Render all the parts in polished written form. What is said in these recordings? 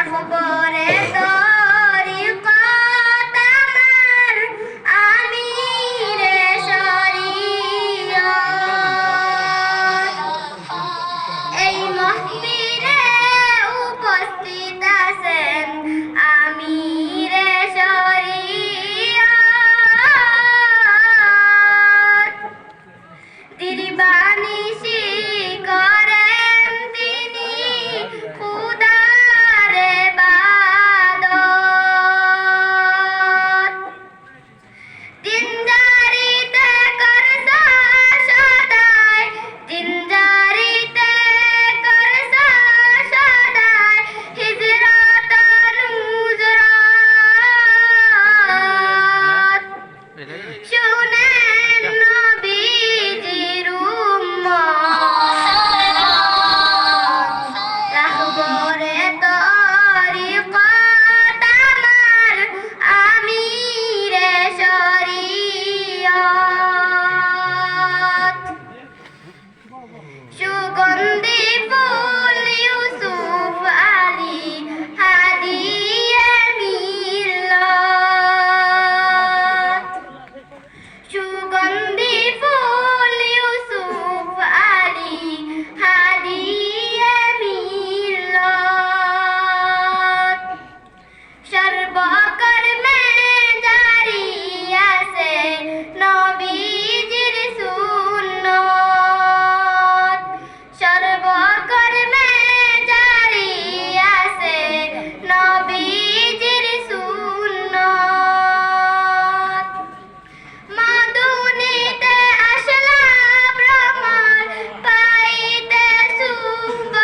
রাখবরে তরিকত আমার আমিরে শরীয়ত। এই মাহফিলে উপস্থিত আছেন আমিরে শরীয়ত। দিবানিশি করেন তিনি খুদার ইবাদত। দিনদারিতে করসা সদায়, দিনদারিতে করসা সদায়, হিজরত নুজরাত। শুনেন নবীজির উম্মত, রাহবরে তরিকত আমার আমিরে শরীয়ত। সুগন্ধি ফুল ইউসুফ আলী হাদিয়ে মিল্লত। সুগন্ধি ফুল ইউসুফ আলী হাদিয়ে মিল্লত। সর্বকর্মে জারি আছে নবীজির সুন্নত। সর্বকর্মে জারি আছে নবীজির সুন্নত। মাদুনিতে আসলা ভ্রমর পাইতে সুবত।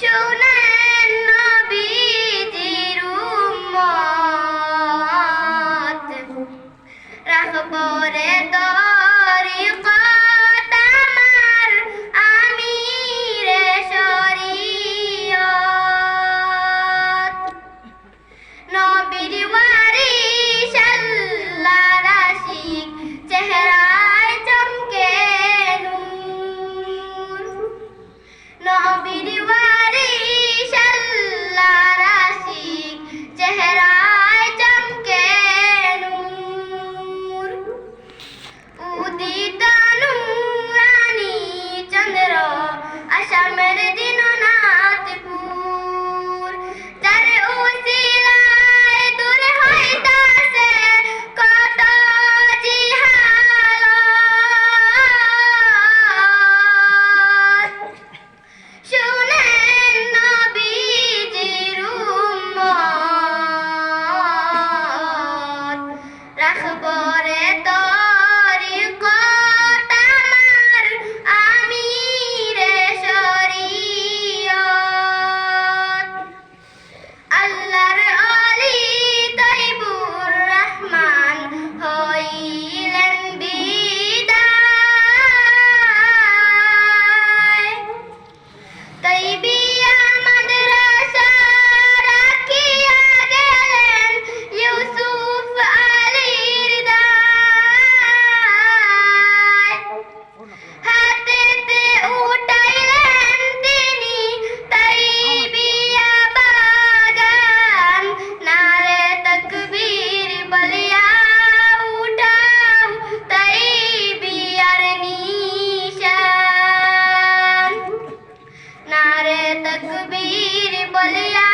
শুনেন নবীজির উম্মত, রাহবরে তরিকত আমার আমিরে শরীয়ত। নবীর ওয়ারিস আল্লাহর আশিক, চেহারায় চমকে নূর। নবীর ওয়ারিস আল্লাহর আশিক, চেহারায় চমকে নূর। উদিত নূরানি চন্দ্র আসামের দিননাথপুর। যার উসিলায় দূর হইতাছে কত জিহালত। শুনেন নবীজির উম্মত, রাখবরে তরিকত আমার আমিরে শরীয়ত। আল্লাহর অলি তৈবুর রহমান হইলেন বিদায়। তৈবিয়া মাদ্রাসা রাখিয়া গেলেন ইউসুফ আলীর দায়। হাতেতে উঠাইলেন তিনি তৈবিয়া বাগান। নারে তাকবীর বলিয়া উঠাও তৈবিয়ার নিশান। নারে তাকবীর বলিয়া